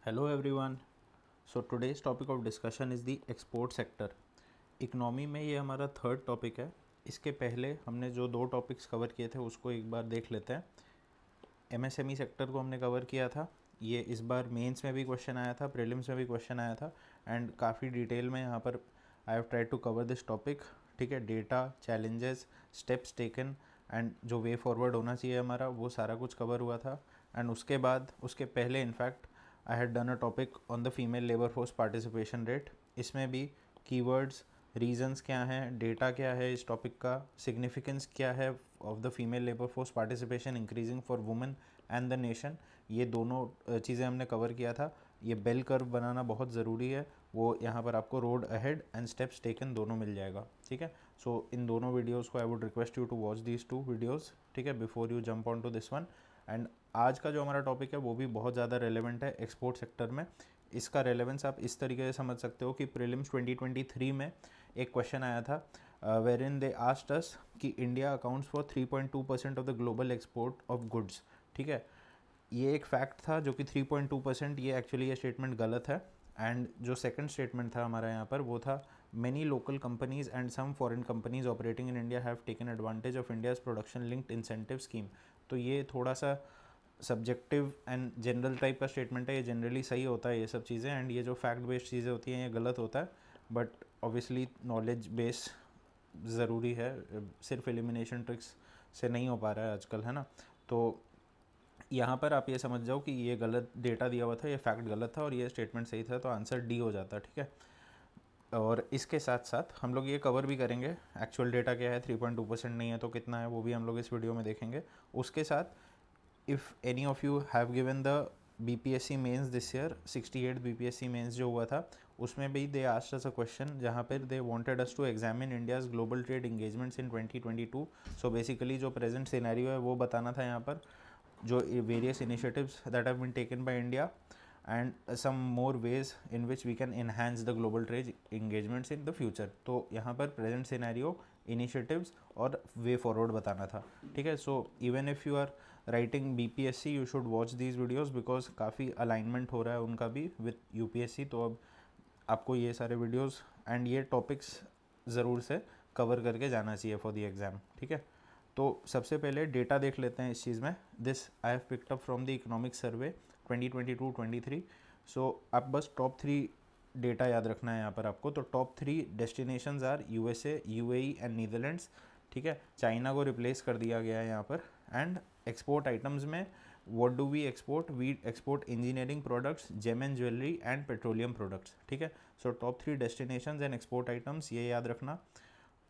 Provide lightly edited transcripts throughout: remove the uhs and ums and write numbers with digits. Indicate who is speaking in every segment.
Speaker 1: Hello everyone. So today's topic of discussion is the export sector. Economy में ये हमारा third topic है. इसके पहले हमने जो दो टॉपिक्स कवर किए थे उसको एक बार देख लेते हैं. एमएसएमई सेक्टर को हमने कवर किया था. ये इस बार मेंस में भी क्वेश्चन आया था, प्रीलिम्स में भी क्वेश्चन आया था एंड काफ़ी डिटेल में यहाँ पर I have tried to cover this topic. ठीक है, data, challenges, steps taken and जो वे फॉरवर्ड होना चाहिए हमारा वो सारा कुछ कवर हुआ था. एंड उसके बाद उसके पहले in fact I had done a topic on the female labour force participation rate. इसमें भी कीवर्ड्स, रीजंस क्या हैं, डेटा क्या है इस टॉपिक का, सिग्निफिकेंस क्या है of the female labour force participation increasing for women and the nation, ये दोनों चीज़ें हमने कवर किया था. ये बेल कर्व बनाना बहुत ज़रूरी है, वो यहाँ पर आपको road ahead and steps taken दोनों मिल जाएगा. ठीक है, सो इन दोनों वीडियोज़ को I would request you to watch these two videos. ठीक है, before you jump on to this one. And आज का जो हमारा टॉपिक है वो भी बहुत ज़्यादा रेलेवेंट है एक्सपोर्ट सेक्टर में. इसका रेलेवेंस आप इस तरीके से समझ सकते हो कि प्रीलिम्स 2023 में एक क्वेश्चन आया था where in they asked us कि India accounts for 3.2% of the global export of goods. ठीक है, ये एक फैक्ट था जो कि 3.2%, ये एक्चुअली ये स्टेटमेंट गलत है. एंड जो सेकंड स्टेटमेंट था हमारा यहाँ पर वो था many local companies and some foreign companies operating in India have taken advantage of India's production linked incentive scheme. तो ये थोड़ा सा सब्जेक्टिव एंड जनरल टाइप का स्टेटमेंट है. ये जनरली सही होता है ये सब चीज़ें, एंड ये जो फैक्ट बेस्ड चीज़ें होती हैं ये गलत होता है. बट ऑब्वियसली नॉलेज बेस ज़रूरी है, सिर्फ एलिमिनेशन ट्रिक्स से नहीं हो पा रहा है आजकल, है ना. तो यहाँ पर आप ये समझ जाओ कि ये गलत डेटा दिया हुआ था, ये फैक्ट गलत था और ये स्टेटमेंट सही था, तो आंसर डी हो जाता. ठीक है, और इसके साथ साथ हम लोग ये कवर भी करेंगे एक्चुअल डेटा क्या है, 3.2% नहीं है तो कितना है, वो भी हम लोग इस वीडियो में देखेंगे. उसके साथ if any of you have given the BPSC mains this year, 68 BPSC mains जो हुआ था उसमें भी they asked us a question जहाँ पर they wanted us to examine India's global trade engagements in 2022. So basically जो प्रेजेंट सिनेरियो है वो बताना था यहाँ पर, जो various initiatives that have been taken by India and some more ways in which we can enhance the global trade engagements in the future. तो यहाँ पर प्रेजेंट सिनेरियो, इनिशिएटिव्स और वे फॉरवर्ड बताना था. ठीक है, so even if you are writing BPSC you should watch these videos because काफ़ी alignment हो रहा है उनका भी विथ यूपीएससी. तो अब आपको ये सारे वीडियोज़ एंड ये टॉपिक्स ज़रूर से कवर करके जाना चाहिए फॉर द एग्ज़ाम. ठीक है, तो सबसे पहले डेटा देख लेते हैं इस चीज़ में. This I have picked up from the economic survey 2022-23. सो आप बस टॉप 3 डेटा याद रखना है यहाँ पर आपको. तो top 3 destinations are USA, UAE and Netherlands. ठीक है, चाइना को रिप्लेस कर दिया गया है यहाँ पर. एंड एक्सपोर्ट आइटम्स में what do we export engineering products, gem and jewellery and petroleum products. ठीक है, so top 3 destinations and export items ये याद रखना.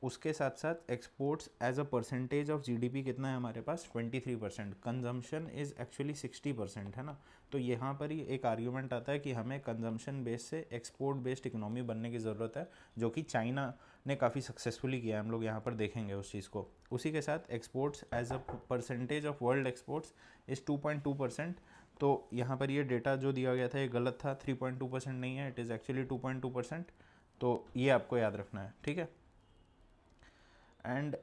Speaker 1: उसके साथ साथ exports as a percentage of GDP कितना है हमारे पास, 23%. कंजम्पशन इज़ एक्चुअली 60%, है ना. तो यहाँ पर ही एक आर्ग्यूमेंट आता है कि हमें कंजम्पशन बेस से एक्सपोर्ट बेस्ड इकोनॉमी बनने की ज़रूरत है, जो कि चाइना ने काफ़ी सक्सेसफुली किया है. हम लोग यहाँ पर देखेंगे उस चीज़ को. उसी के साथ exports as a percentage of world exports is 2.2%. तो यहाँ पर ये डेटा जो दिया गया था ये गलत था, 3.2% नहीं है, इट इज़ एक्चुअली 2.2%. तो ये आपको याद रखना है. ठीक है, एंड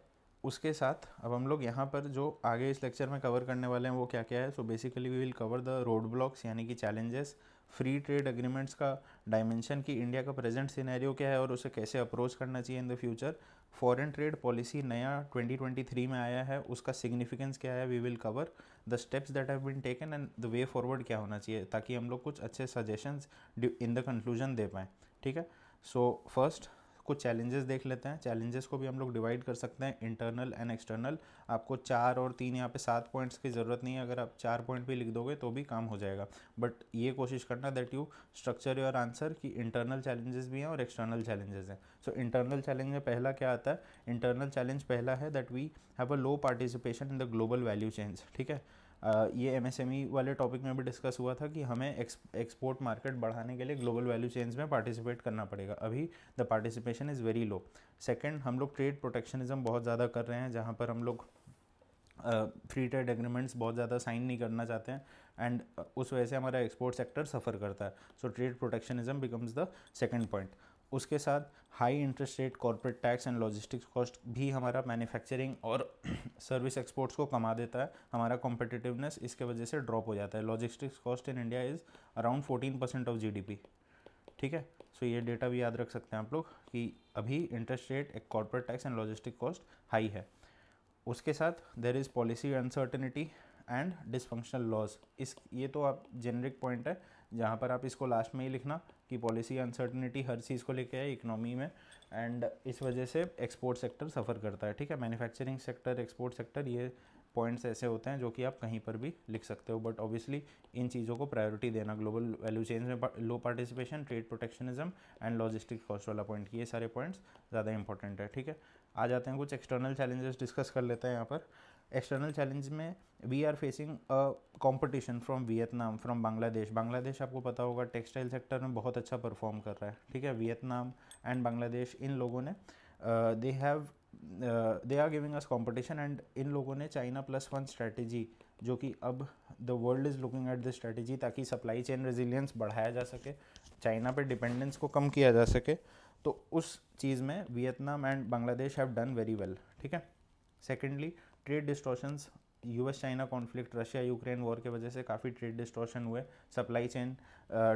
Speaker 1: उसके साथ अब हम लोग यहाँ पर जो आगे इस लेक्चर में कवर करने वाले हैं वो क्या क्या है. So basically we will cover the road blocks यानी कि चैलेंजेस, फ्री ट्रेड एग्रीमेंट्स का डायमेंशन कि इंडिया का प्रेजेंट सिनेरियो क्या है और उसे कैसे अप्रोच करना चाहिए in the future. Foreign trade policy नया 2023 में आया है, उसका सिग्निफिकेंस क्या है we will cover. The steps that have been taken and the way forward क्या होना चाहिए, ताकि हम लोग कुछ अच्छे सजेशंस इन द कंक्लूजन दे पाएँ. ठीक है, सो फर्स्ट कुछ चैलेंजेस देख लेते हैं. चैलेंजेस को भी हम लोग डिवाइड कर सकते हैं इंटरनल एंड एक्सटर्नल. आपको 4 और 3 यहाँ पे 7 पॉइंट्स की ज़रूरत नहीं है, अगर आप 4 पॉइंट भी लिख दोगे तो भी काम हो जाएगा. बट ये कोशिश करना that you structure your answer कि इंटरनल चैलेंजेस भी हैं और एक्सटर्नल चैलेंजेस हैं. सो इंटरनल चैलेंज में पहला क्या आता है, इंटरनल चैलेंज पहला है that we have a low participation in the global value chains. ठीक है, ये एमएसएमई वाले टॉपिक में भी डिस्कस हुआ था कि हमें एक्सपोर्ट मार्केट बढ़ाने के लिए ग्लोबल वैल्यू चेन्स में पार्टिसिपेट करना पड़ेगा. अभी the participation is very low. Second, हम लोग ट्रेड प्रोटेक्शनिज्म बहुत ज़्यादा कर रहे हैं, जहाँ पर हम लोग फ्री ट्रेड एग्रीमेंट्स बहुत ज़्यादा साइन नहीं करना चाहते हैं एंड उस वजह से हमारा एक्सपोर्ट सेक्टर सफ़र करता है. So trade protectionism becomes the second point. उसके साथ high interest rate, corporate tax and logistics cost भी हमारा मैन्युफैक्चरिंग और सर्विस एक्सपोर्ट्स को कमा देता है। हमारा कॉम्पिटिटिवनेस इसके वजह से ड्रॉप हो जाता है। Logistics cost in India is around 14% of GDP. ठीक है, सो ये डेटा भी याद रख सकते हैं आप लोग कि अभी इंटरेस्ट रेट, एक corporate tax and logistic cost high है। उसके साथ there is policy uncertainty and dysfunctional laws. इस ये तो आप जेनरिक पॉइंट है जहाँ पर आप इसको लास्ट में ही लिखना कि पॉलिसी अनसर्टेनिटी हर चीज़ को लेके है इकोनॉमी में, एंड इस वजह से एक्सपोर्ट सेक्टर सफ़र करता है। ठीक है, मैन्युफैक्चरिंग सेक्टर, एक्सपोर्ट सेक्टर, ये पॉइंट्स ऐसे होते हैं जो कि आप कहीं पर भी लिख सकते हो, बट ऑब्वियसली इन चीज़ों को प्रायोरिटी देना। ग्लोबल वैल्यू चेंज में low participation, trade protectionism and logistics cost वाला पॉइंट, ये सारे पॉइंट्स ज़्यादा इंपॉर्टेंट है। ठीक है, आ जाते हैं कुछ एक्सटर्नल चैलेंजेस डिस्कस कर लेते हैं यहाँ पर। एक्सटर्नल चैलेंज में we are facing competition from Vietnam, from Bangladesh. Bangladesh आपको पता होगा टेक्सटाइल सेक्टर में बहुत अच्छा परफॉर्म कर रहा है। ठीक है, वियतनाम एंड बांग्लादेश, इन लोगों ने they are giving us competition, and इन लोगों ने चाइना +1 स्ट्रैटेजी, जो कि अब the world is looking at this strategy ताकि सप्लाई चेन रेजिलियंस बढ़ाया जा सके, चाइना पे डिपेंडेंस को कम किया जा सके। तो उस चीज़ में Vietnam and Bangladesh have done very well. ठीक है, secondly trade distortions, US China conflict, Russia Ukraine war के वजह से काफ़ी ट्रेड डिस्टॉर्शन हुए, सप्लाई चेन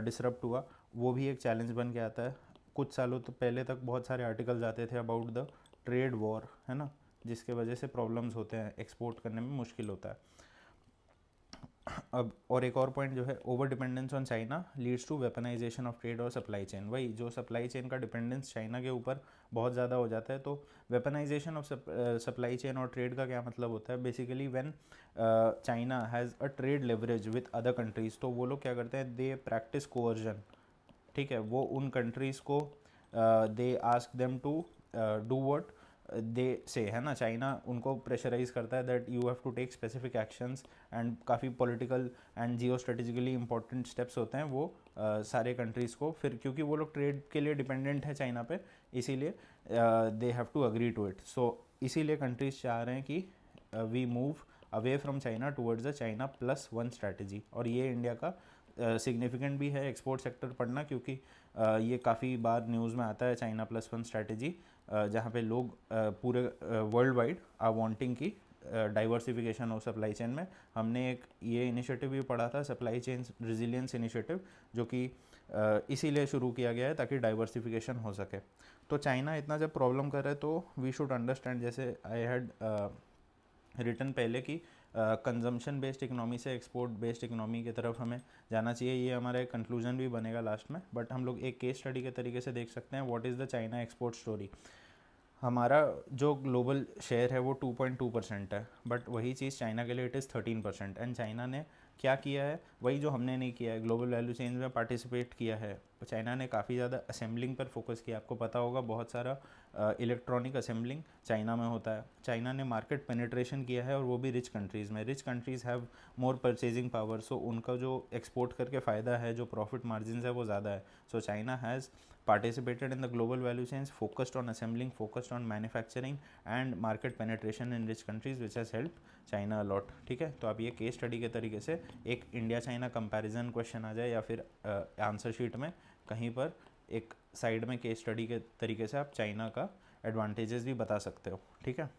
Speaker 1: डिसरप्ट हुआ, वो भी एक चैलेंज बन के आता है। कुछ सालों तो पहले तक बहुत सारे आर्टिकल्स आते थे अबाउट द ट्रेड वॉर, है ना, जिसके वजह से प्रॉब्लम्स होते हैं, एक्सपोर्ट करने में मुश्किल होता है। अब और एक और पॉइंट जो है, over dependence on China leads to weaponization of trade और सप्लाई चेन। वही जो सप्लाई चेन का डिपेंडेंस चाइना के ऊपर बहुत ज़्यादा हो जाता है, तो वेपनाइजेशन ऑफ सप्लाई चेन और ट्रेड का क्या मतलब होता है, basically when China has a trade leverage with other countries, तो वो लोग क्या करते हैं, दे प्रैक्टिस कोअर्जन। ठीक है, वो उन कंट्रीज़ को they ask them to do what they say, है ना, चाइना उनको प्रेशराइज करता है that you have to take specific actions, and काफ़ी political and geo strategically important steps होते हैं वो सारे कंट्रीज़ को, फिर क्योंकि वो लोग ट्रेड के लिए डिपेंडेंट है चाइना पे, इसीलिए they have to agree to it. So इसीलिए कंट्रीज चाह रहे हैं कि we move away from China towards the China +1 strategy. और ये इंडिया का सिग्निफिकेंट भी है एक्सपोर्ट सेक्टर पढ़ना, क्योंकि ये काफ़ी बार न्यूज़ में आता है चाइना +1 स्ट्रैटेजी, जहाँ पे लोग पूरे वर्ल्ड वाइड आर वांटिंग की डाइवर्सिफिकेशन हो सप्लाई चेन में। हमने एक ये इनिशिएटिव भी पढ़ा था, सप्लाई चेन रेजिलियंस इनिशिएटिव, जो कि इसीलिए शुरू किया गया है ताकि डाइवर्सिफिकेशन हो सके। तो चाइना इतना जब प्रॉब्लम कर रहा है तो वी शुड अंडरस्टैंड, जैसे आई हैड रिटर्न पहले की कंजम्पशन बेस्ड इकोनॉमी से एक्सपोर्ट बेस्ड इकोनॉमी की तरफ हमें जाना चाहिए, ये हमारा एक कंक्लूजन भी बनेगा लास्ट में। बट हम लोग एक केस स्टडी के तरीके से देख सकते हैं what is the China export story. हमारा जो ग्लोबल शेयर है वो 2.2% है, बट वही चीज़ चाइना के लिए इट इज़ 13%। एंड चाइना ने क्या किया है, वही जो हमने नहीं किया है, ग्लोबल वैल्यू चेंज में पार्टिसिपेट किया है। चाइना ने काफ़ी ज़्यादा असेंबलिंग पर फोकस किया, आपको पता होगा बहुत सारा इलेक्ट्रॉनिक असेंबलिंग चाइना में होता है। चाइना ने मार्केट पेनिट्रेशन किया है, और वो भी रिच कंट्रीज़ में। Rich countries have more purchasing power, so उनका जो एक्सपोर्ट करके फ़ायदा है, जो प्रॉफिट मार्जिन है वो ज़्यादा है। So China has participated in the global value chains, focused on assembling, focused on manufacturing and market penetration in rich countries, which has helped China a lot। ठीक है, तो आप ये केस स्टडी के तरीके से एक इंडिया चाइना कंपैरिजन क्वेश्चन आ जाए, या फिर आंसर शीट में कहीं पर एक साइड में केस स्टडी के तरीके से आप चाइना का एडवांटेजेस भी बता सकते हो। ठीक है,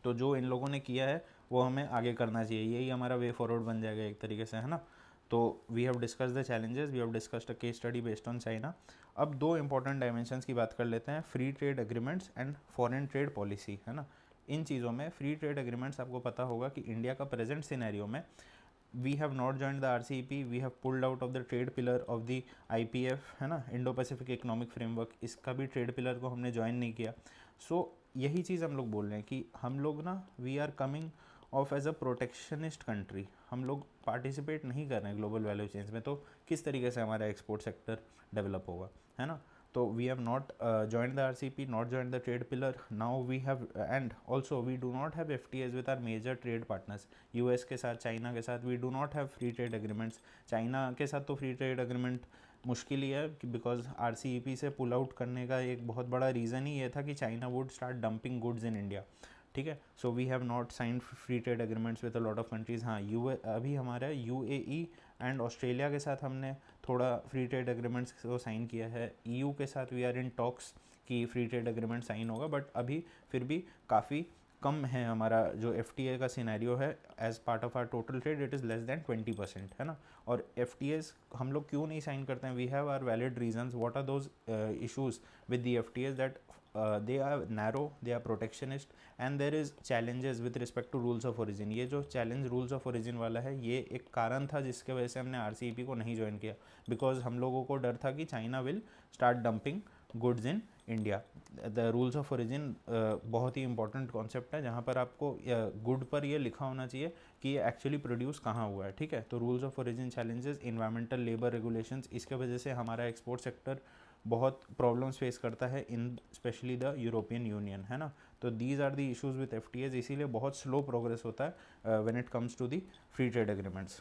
Speaker 1: तो जो इन लोगों ने किया है वो हमें आगे करना चाहिए, यही हमारा वे फॉरवर्ड बन जाएगा एक तरीके से, है ना। तो we have discuss the challenges, we have discussed a case study based on China. अब दो इंपॉर्टेंट डायमेंशंस की बात कर लेते हैं, free trade agreements and foreign trade policy, है ना। इन चीज़ों में फ्री ट्रेड एग्रीमेंट्स, आपको पता होगा कि इंडिया का प्रेजेंट सिनेरियो में we have not joined the RCEP, we have pulled out of the trade pillar of the IPF, है ना, इंडो पैसिफिक इकोनॉमिक फ्रेमवर्क, इसका भी ट्रेड पिलर को हमने ज्वाइन नहीं किया। सो यही चीज़ हम लोग बोल रहे हैं कि हम लोग ना, we are coming off as a protectionist country, हम लोग पार्टिसिपेट नहीं कर रहे हैं ग्लोबल वैल्यू चेन्स में, तो किस तरीके से हमारा एक्सपोर्ट सेक्टर डेवलप होगा, है ना। तो we have not joined the RCEP, not joined the trade pillar, now we have, and also we do not have FTAs with our major trade partners, US के साथ, चाइना के साथ we do not have free trade agreements. China के साथ तो free trade agreement मुश्किल ही है, because RCEP से पुल आउट करने का एक बहुत बड़ा रीज़न ही ये था कि China would start dumping goods in India. ठीक है, so we have not signed free trade agreements with a lot of countries. हाँ, अभी हमारा UAE एंड ऑस्ट्रेलिया के साथ हमने थोड़ा फ्री ट्रेड एग्रीमेंट्स को साइन किया है, EU के साथ वी आर इन टॉक्स कि फ्री ट्रेड एग्रीमेंट साइन होगा, बट अभी फिर भी काफ़ी कम है हमारा जो FTA का सिनेरियो है as part of our total trade, it is less than 20%, है ना। और FTAs हम लोग क्यों नहीं साइन करते हैं, we have our valid reasons, what are those issues with the FTAs, that they are narrow, they are protectionist and there is challenges with respect to rules of origin। ये जो challenge rules of origin वाला है, ये एक कारण था जिसके वजह से हमने RCEP को नहीं ज्वाइन किया, बिकॉज हम लोगों को डर था कि China will start dumping goods in India. The rules of origin बहुत ही इंपॉर्टेंट कॉन्सेप्ट है, जहाँ पर आपको गुड पर ये लिखा होना चाहिए कि ये एक्चुअली प्रोड्यूस कहाँ हुआ है, ठीक है। तो rules of origin challenges, environmental, labour regulations, इसके वजह से हमारा एक्सपोर्ट सेक्टर बहुत प्रॉब्लम्स फेस करता है in especially the European Union, है ना। तो these are the issues with FTAs, इसीलिए बहुत स्लो प्रोग्रेस होता है when it comes to the free trade agreements.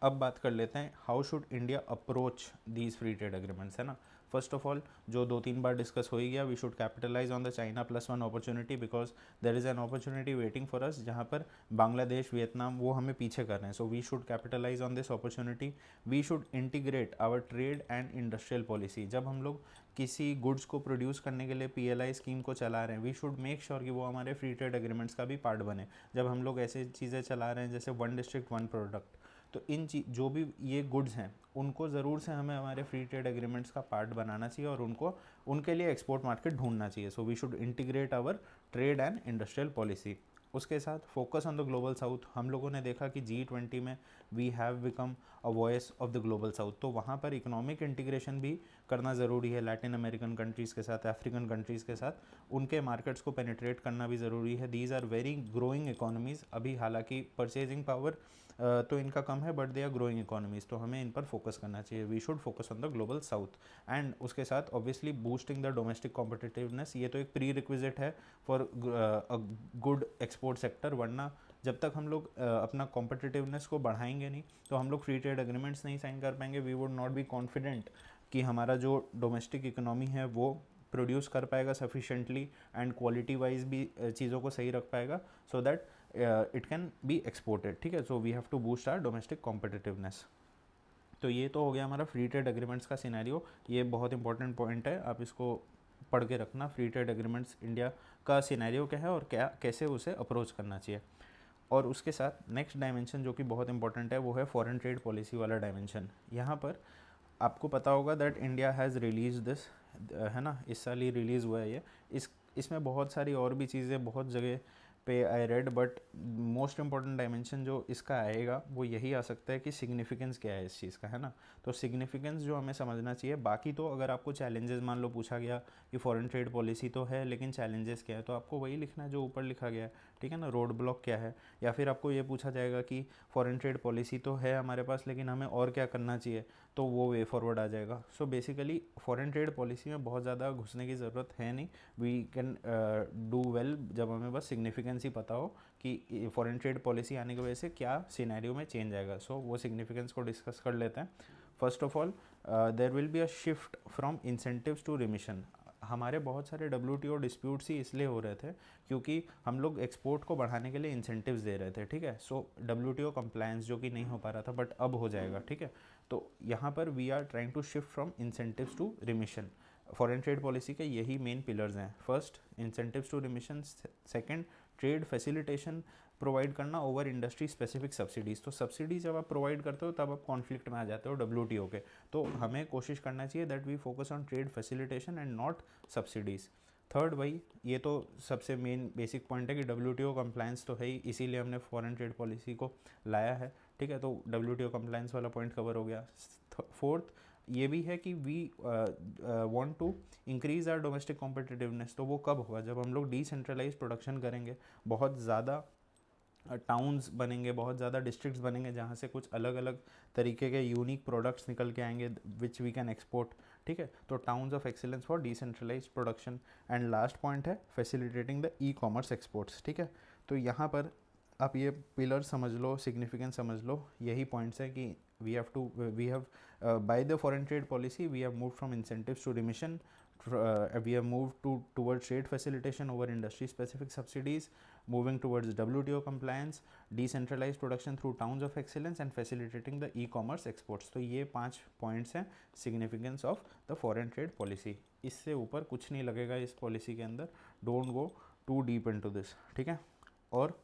Speaker 1: अब बात कर लेते हैं how should India approach these free trade agreements, है ना। फर्स्ट ऑफ ऑल, जो 2-3 बार डिस्कस हो ही गया, we should capitalize on the China +1 opportunity, because there is an opportunity waiting for us, जहाँ पर बांग्लादेश, वियतनाम वो हमें पीछे कर रहे हैं। So we should capitalize on this opportunity. We should integrate our trade and industrial policy. जब हम लोग किसी गुड्स को प्रोड्यूस करने के लिए PLI स्कीम को चला रहे हैं, वी शुड मेक श्योर कि वो हमारे फ्री ट्रेड एग्रीमेंट्स का भी पार्ट बने। जब हम लोग ऐसे चीज़ें चला रहे हैं जैसे 1 डिस्ट्रिक्ट 1 प्रोडक्ट, तो इन जो भी ये गुड्स हैं उनको ज़रूर से हमें हमारे फ्री ट्रेड एग्रीमेंट्स का पार्ट बनाना चाहिए और उनको उनके लिए एक्सपोर्ट मार्केट ढूंढना चाहिए। So we should integrate our trade and industrial policy. उसके साथ focus on the global south. हम लोगों ने देखा कि G20 में we have become a voice of the global south, तो वहाँ पर इकोनॉमिक इंटीग्रेशन भी करना ज़रूरी है लैटिन अमेरिकन कंट्रीज़ के साथ, अफ्रीकन कंट्रीज़ के साथ, उनके मार्केट्स को पेनिट्रेट करना भी ज़रूरी है। These are very growing economies. अभी हालांकि परचेजिंग पावर तो इनका कम है, but they are growing economies, तो हमें इन पर फोकस करना चाहिए। We should focus on the global south and उसके साथ obviously boosting the domestic competitiveness. ये तो एक प्री रिक्विजिट है for a good export sector, वरना जब तक हम लोग अपना कॉम्पिटिटिवनेस को बढ़ाएंगे नहीं तो हम लोग फ्री ट्रेड एग्रीमेंट्स नहीं साइन कर पाएंगे। We would not be confident कि हमारा जो डोमेस्टिक इकोनॉमी है वो प्रोड्यूस कर पाएगा सफिशेंटली एंड क्वालिटी वाइज भी चीज़ों को सही रख पाएगा, so that it can be exported, ठीक है। So we have to boost our domestic competitiveness. तो ये तो हो गया हमारा फ्री ट्रेड एग्रीमेंट्स का सिनेरियो। ये बहुत इंपॉर्टेंट पॉइंट है, आप इसको पढ़ के रखना। फ्री ट्रेड एग्रीमेंट्स इंडिया का सिनेरियो क्या है और क्या कैसे उसे अप्रोच करना चाहिए। और उसके साथ नेक्स्ट डायमेंशन जो कि बहुत इंपॉर्टेंट है वो है फॉरेन ट्रेड पॉलिसी वाला डायमेंशन। यहाँ पर आपको पता होगा that India has release this, है ना, इस साल ही रिलीज़ हुआ है ये। इसमें बहुत सारी और भी चीज़ें बहुत जगह पे I read, but most important dimension जो इसका आएगा वो यही आ सकता है कि सिग्निफिकेंस क्या है इस चीज़ का, है ना। तो सिग्निफिकेंस जो हमें समझना चाहिए। बाकी तो अगर आपको चैलेंजेस मान लो पूछा गया कि फॉरेन ट्रेड पॉलिसी तो है लेकिन चैलेंजेस क्या है, तो आपको वही लिखना है जो ऊपर लिखा गया है, ठीक है ना। रोड ब्लॉक क्या है, या फिर आपको ये पूछा जाएगा कि फॉरेन ट्रेड पॉलिसी तो है हमारे पास लेकिन हमें और क्या करना चाहिए, तो वो वे फॉरवर्ड आ जाएगा। So basically foreign trade policy में बहुत ज़्यादा घुसने की ज़रूरत है नहीं। वी कैन डू वेल जब हमें बस सिग्निफिकेंस ही पता हो कि फॉरेन ट्रेड पॉलिसी आने की वजह से क्या सिनेरियो में चेंज आएगा। सो वो सिग्निफिकेंस को डिस्कस कर लेते हैं। First of all, there will be a shift from incentives to remission. हमारे बहुत सारे WTO डिस्प्यूट्स ही इसलिए हो रहे थे क्योंकि हम लोग एक्सपोर्ट को बढ़ाने के लिए इंसेंटिव्स दे रहे थे, ठीक है। सो WTO कंप्लायंस जो कि नहीं हो पा रहा था, बट अब हो जाएगा, ठीक है। तो यहाँ पर we are trying to shift from incentives to remission. Foreign trade policy के यही मेन पिलर्स हैं। First, incentives to remission. Second, trade facilitation provide करना ओवर इंडस्ट्री स्पेसिफिक सब्सिडीज़। तो सब्सिडीज जब आप प्रोवाइड करते हो तब आप कॉन्फ्लिक्ट में आ जाते हो WTO के। तो हमें कोशिश करना चाहिए that we focus on trade facilitation and not subsidies. Third, वही ये तो सबसे मेन बेसिक पॉइंट है कि WTO कंप्लायंस तो है ही, इसीलिए हमने फॉरेन ट्रेड पॉलिसी को लाया है, ठीक है। तो WTO कंप्लायंस वाला पॉइंट कवर हो गया। फोर्थ, ये भी है कि we want to increase our domestic competitiveness. तो वो कब होगा, जब हम लोग डिसेंट्रलाइज प्रोडक्शन करेंगे, बहुत ज़्यादा टाउन्स बनेंगे, बहुत ज़्यादा डिस्ट्रिक्ट्स बनेंगे जहाँ से कुछ अलग अलग तरीके के यूनिक प्रोडक्ट्स निकल के आएंगे विच वी कैन एक्सपोर्ट, ठीक है। तो towns of excellence for decentralize production. And last point है फैसिलिटेटिंग द ई-कॉमर्स एक्सपोर्ट्स, ठीक है। तो यहाँ पर आप ये पिलर समझ लो, सिग्निफिकेंस समझ लो, यही पॉइंट्स है कि we have by the foreign trade policy we have moved from incentives to remission we have moved towards trade facilitation over industry specific subsidies, moving towards WTO compliance, decentralized production through towns of excellence and facilitating the e-commerce exports. तो ये 5 points हैं significance of the foreign trade policy. इससे ऊपर कुछ नहीं लगेगा इस policy के अंदर. Don't go too deep into this. ठीक है. और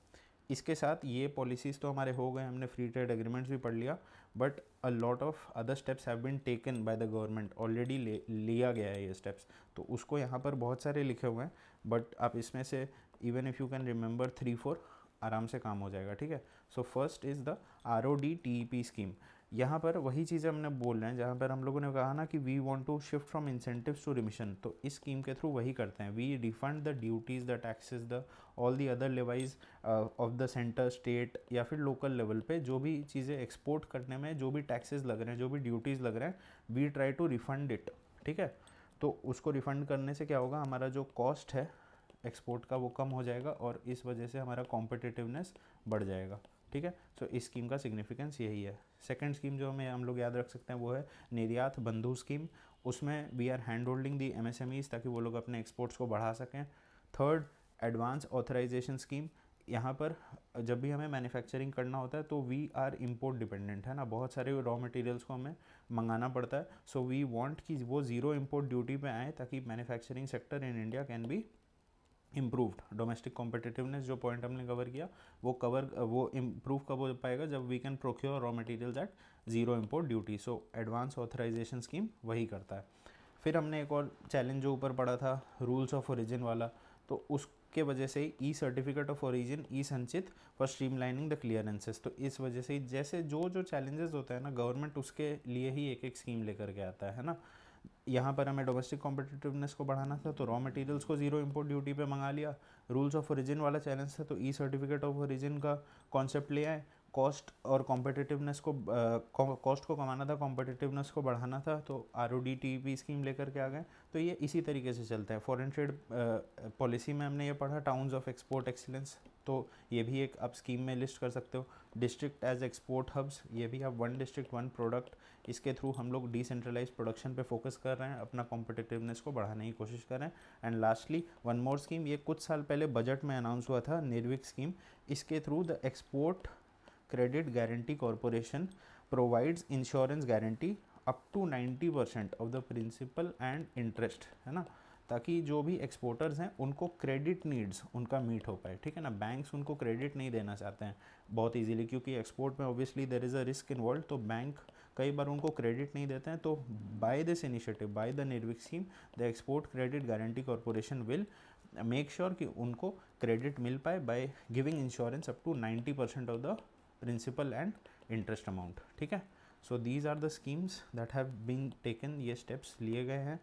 Speaker 1: इसके साथ ये पॉलिसीज़ तो हमारे हो गए, हमने फ्री ट्रेड एग्रीमेंट्स भी पढ़ लिया, but a lot of other steps have been taken by the government. Already लिया गया है ये स्टेप्स, तो उसको यहाँ पर बहुत सारे लिखे हुए हैं, बट आप इसमें से even if you can remember 3-4 आराम से काम हो जाएगा. ठीक है. So first is the RODTEP scheme. यहाँ पर वही चीज़ें हमने बोल रहे हैं जहाँ पर हम लोगों ने कहा ना कि we want to shift from incentives to remission. तो इस स्कीम के थ्रू वही करते हैं. We refund the duties, the taxes, the all the other levies of the centre, state या फिर लोकल लेवल पे जो भी चीज़ें एक्सपोर्ट करने में जो भी टैक्सेस लग रहे हैं, जो भी ड्यूटीज़ लग रहे हैं, we try to refund it. ठीक है. तो उसको रिफंड करने से क्या होगा, हमारा जो कॉस्ट है एक्सपोर्ट का वो कम हो जाएगा और इस वजह से हमारा कॉम्पिटिटिवनेस बढ़ जाएगा. ठीक है. सो इस स्कीम का सिग्निफिकेंस यही है. सेकंड स्कीम जो हम लोग याद रख सकते हैं वो है निर्यात बंधु स्कीम. उसमें we are hand holding the MSMEs ताकि वो लोग अपने एक्सपोर्ट्स को बढ़ा सकें. Third, advance authorization scheme. यहाँ पर जब भी हमें मैन्युफैक्चरिंग करना होता है तो वी आर इम्पोर्ट डिपेंडेंट है ना, बहुत सारे रॉ मटेरियल्स को हमें मंगाना पड़ता है. सो वी वांट कि वो ज़ीरो इम्पोर्ट ड्यूटी पे आए ताकि manufacturing sector in India can be improved. Domestic competitiveness जो पॉइंट हमने कवर किया वो इम्प्रूव कब हो पाएगा, जब we can procure raw materials at zero import duty. So advance authorization scheme वही करता है. फिर हमने एक और चैलेंज जो ऊपर पड़ा था रूल्स ऑफ ओरिजिन वाला, तो उसके वजह से ही सर्टिफिकेट ऑफ ओरिजिन संचित फॉर स्ट्रीमलाइनिंग द क्लियरेंसेस. तो इस वजह से ही जैसे जो चैलेंजेस होते हैं ना, गवर्नमेंट उसके लिए ही एक स्कीम लेकर के आता है ना. यहाँ पर हमें डोमेस्टिक कॉम्पिटिटिवनेस को बढ़ाना था तो रॉ मटेरियल्स को ज़ीरो इंपोर्ट ड्यूटी पे मंगा लिया. रूल्स ऑफ ओरिजिन वाला चैलेंज था तो सर्टिफिकेट ऑफ ओरिजिन का कॉन्सेप्ट ले आए. कॉस्ट और कॉम्पिटिटिवनेस को कॉस्ट को कमाना था, कॉम्पिटिटिवनेस को बढ़ाना था, तो RODTEP स्कीम लेकर के आ गए. तो ये इसी तरीके से चलता है. फॉरेन ट्रेड पॉलिसी में हमने ये पढ़ा टाउन्स ऑफ एक्सपोर्ट एक्सीलेंस, तो ये भी एक आप स्कीम में लिस्ट कर सकते हो. डिस्ट्रिक्ट एज एक्सपोर्ट हब्स, ये भी आप 1 डिस्ट्रिक्ट 1 प्रोडक्ट, इसके थ्रू हम लोग डिसेंट्रलाइज प्रोडक्शन पे फोकस कर रहे हैं, अपना कॉम्पिटिटिवनेस को बढ़ाने की कोशिश कर रहे हैं. And lastly one more scheme, ये कुछ साल पहले बजट में अनाउंस हुआ था, निर्विक स्कीम. इसके through the export credit guarantee corporation provides insurance guarantee up to 90% of the principal and interest, है ना, ताकि जो भी एक्सपोर्टर्स हैं उनको क्रेडिट नीड्स उनका मीट हो पाए. ठीक है ना. बैंक्स उनको क्रेडिट नहीं देना चाहते हैं बहुत इजीली, क्योंकि एक्सपोर्ट में obviously there is a risk involve, तो बैंक कई बार उनको क्रेडिट नहीं देते हैं. तो by this initiative, by the Nirvik scheme, the export credit guarantee corporation will make sure कि उनको क्रेडिट मिल पाए by giving insurance up to 90% of the principal and interest amount. ठीक है. So these are the schemes that have been taken. ये steps लिए गए हैं.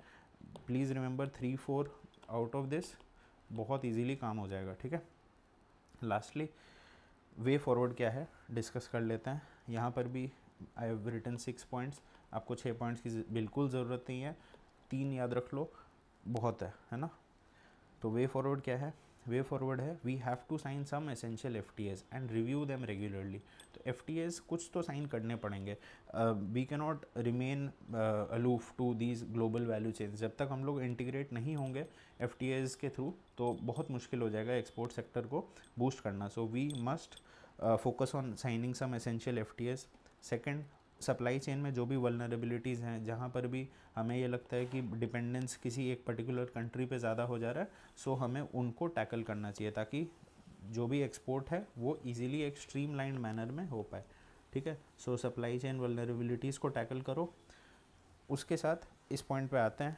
Speaker 1: Please remember 3-4 out of this, बहुत इजीली काम हो जाएगा. ठीक है. लास्टली वे फॉरवर्ड क्या है डिस्कस कर लेते हैं. यहाँ पर भी आई हैव रिटन 6 पॉइंट्स. आपको 6 पॉइंट्स की बिल्कुल ज़रूरत नहीं है, 3 याद रख लो, बहुत है ना. तो वे फॉरवर्ड क्या है, वे फॉरवर्ड है we have to sign some essential FTAs and review them regularly. तो FTAs कुछ तो साइन करने पड़ेंगे. We can not remain aloof to these global value chains. जब तक हम लोग इंटीग्रेट नहीं होंगे FTAs के थ्रू तो बहुत मुश्किल हो जाएगा एक्सपोर्ट सेक्टर को बूस्ट करना. So we must focus on signing some essential FTAs. Second, supply chain में जो भी वल्नरेबिलिटीज़ हैं, जहाँ पर भी हमें ये लगता है कि डिपेंडेंस किसी एक पर्टिकुलर कंट्री पे ज़्यादा हो जा रहा है, सो हमें उनको टैकल करना चाहिए ताकि जो भी एक्सपोर्ट है वो इजीली एक स्ट्रीमलाइंड मैनर में हो पाए. ठीक है. सो सप्लाई चेन वल्नरेबिलिटीज़ को टैकल करो. उसके साथ इस पॉइंट पे आते हैं,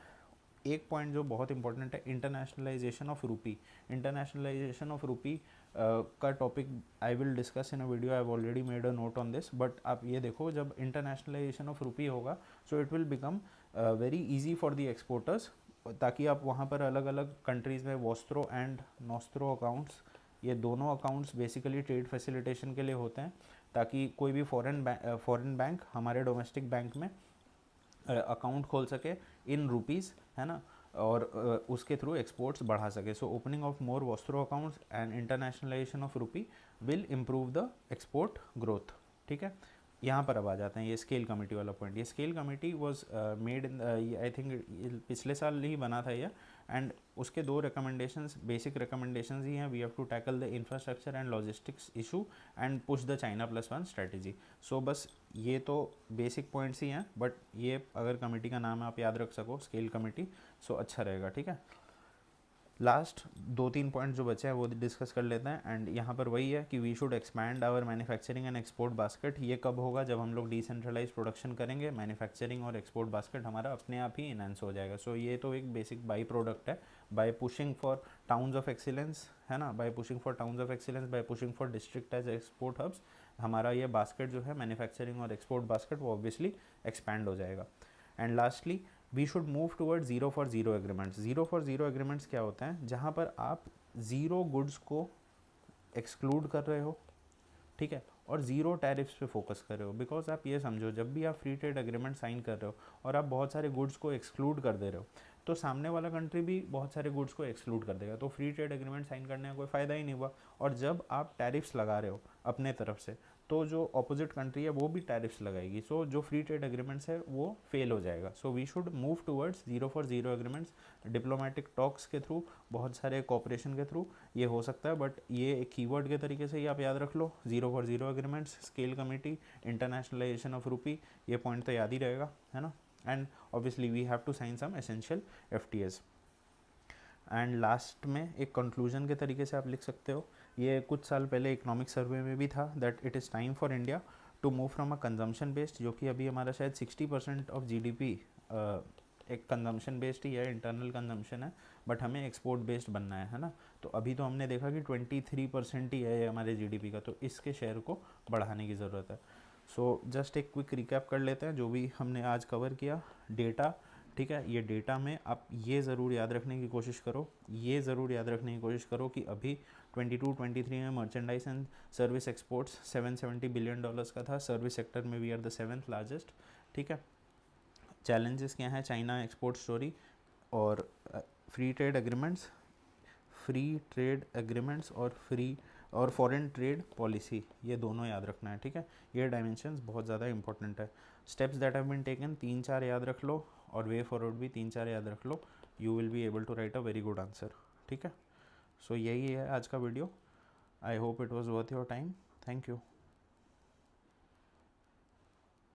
Speaker 1: एक पॉइंट जो बहुत इंपॉर्टेंट है, internationalisation of rupee. Internationalisation of rupee का topic I will discuss in a video. I have already made a note on this. But आप ये देखो, जब इंटरनेशनलाइजेशन ऑफ रूपी होगा so it will become very easy for the exporters, ताकि आप वहाँ पर अलग अलग कंट्रीज़ में वोस्त्रो एंड नोस्त्रो अकाउंट्स, ये दोनों अकाउंट्स बेसिकली ट्रेड फैसिलिटेशन के लिए होते हैं, ताकि कोई भी फॉरेन बैंक हमारे डोमेस्टिक बैंक में अकाउंट खोल सके इन रुपीज़, है ना, और उसके थ्रू एक्सपोर्ट्स बढ़ा सके. So opening of more vostro accounts and internationalisation of रूपी will improve the export growth. ठीक है. यहाँ पर अब आ जाते हैं ये स्केल कमेटी वाला पॉइंट। ये scale committee was made in, I think पिछले साल ही बना था ये, एंड उसके दो रिकमेंडेशंस, बेसिक रिकमेंडेशंस ही हैं। We have to tackle the infrastructure and logistics issue and push the China +1 strategy. So बस ये तो बेसिक पॉइंट्स ही हैं, बट ये अगर कमेटी का नाम आप याद रख सको, स्केल कमेटी, सो अच्छा रहेगा, ठीक है। लास्ट 2-3 पॉइंट जो बचे हैं वो डिस्कस कर लेते हैं। एंड यहाँ पर वही है कि we should expand our manufacturing and export basket. ये कब होगा? जब हम लोग डिसेंट्रलाइज प्रोडक्शन करेंगे, मैन्युफैक्चरिंग और एक्सपोर्ट बास्केट हमारा अपने आप ही इनहेंस हो जाएगा। सो ये तो एक बेसिक बाई प्रोडक्ट है। By pushing for towns of excellence, है ना, by pushing for towns of excellence, by pushing for district as export hubs, हमारा ये बास्केट जो है मैन्युफैक्चरिंग और एक्सपोर्ट बास्केट वो ऑब्वियसली एक्सपैंड हो जाएगा। And lastly we should move toward zero for zero agreements. Zero for zero agreements क्या होता है? जहाँ पर आप ज़ीरो गुड्स को एक्सक्लूड कर रहे हो, ठीक है, और ज़ीरो टैरिफ्स पे फोकस कर रहे हो। बिकॉज आप ये समझो, जब भी आप फ्री ट्रेड एग्रीमेंट साइन कर रहे हो और आप बहुत सारे गुड्स को एक्सक्लूड कर दे रहे हो, तो सामने वाला कंट्री भी बहुत सारे गुड्स को एक्सक्लूड कर देगा, तो फ्री ट्रेड एग्रीमेंट साइन करने का कोई फ़ायदा ही नहीं हुआ। और जब आप टैरिफ्स लगा रहे हो अपने तरफ से, तो जो अपोजिट कंट्री है वो भी टैरिफ्स लगाएगी। सो जो फ्री ट्रेड एग्रीमेंट्स है वो फेल हो जाएगा। So we should move towards zero for zero agreements, diplomatic talks के थ्रू, बहुत सारे कॉपरेशन के थ्रू ये हो सकता है। बट ये एक कीवर्ड के तरीके से ही आप याद रख लो, zero for zero agreements, scale committee, internationalisation of rupee, ये पॉइंट तो याद ही रहेगा, है ना। And obviously we have to sign some essential FTAs। And last में एक कंक्लूजन के तरीके से आप लिख सकते हो, ये कुछ साल पहले इकोनॉमिक सर्वे में भी था, that it is time for India to move from a consumption based, जो कि अभी हमारा शायद 60% ऑफ GDP एक कंजम्पशन बेस्ड ही है, इंटरनल कंजम्पशन है, बट हमें एक्सपोर्ट बेस्ड बनना है ना। तो अभी तो हमने देखा कि 23% ही है हमारे GDP का, तो इसके शेयर को बढ़ाने की ज़रूरत है। सो जस्ट एक क्विक रिकैप कर लेते हैं जो भी हमने आज कवर किया। डेटा, ठीक है, ये डेटा में आप ये ज़रूर याद रखने की कोशिश करो, ये ज़रूर याद रखने की कोशिश करो कि अभी 22-23 में merchandise and service exports $770 billion का था। सर्विस सेक्टर में we are the 7th largest, ठीक है। चैलेंजेस क्या हैं? चाइना एक्सपोर्ट स्टोरी और फ्री ट्रेड एग्रीमेंट्स, और फॉरेन ट्रेड पॉलिसी, ये दोनों याद रखना है, ठीक है। ये डायमेंशंस बहुत ज़्यादा इंपॉर्टेंट है। Steps that have been taken 3-4 याद रख लो, और वे फॉरवर्ड भी 3-4 याद रख लो। You will be able to write a very good answer, ठीक है। सो यही है आज का video. I hope it was worth your time. Thank you.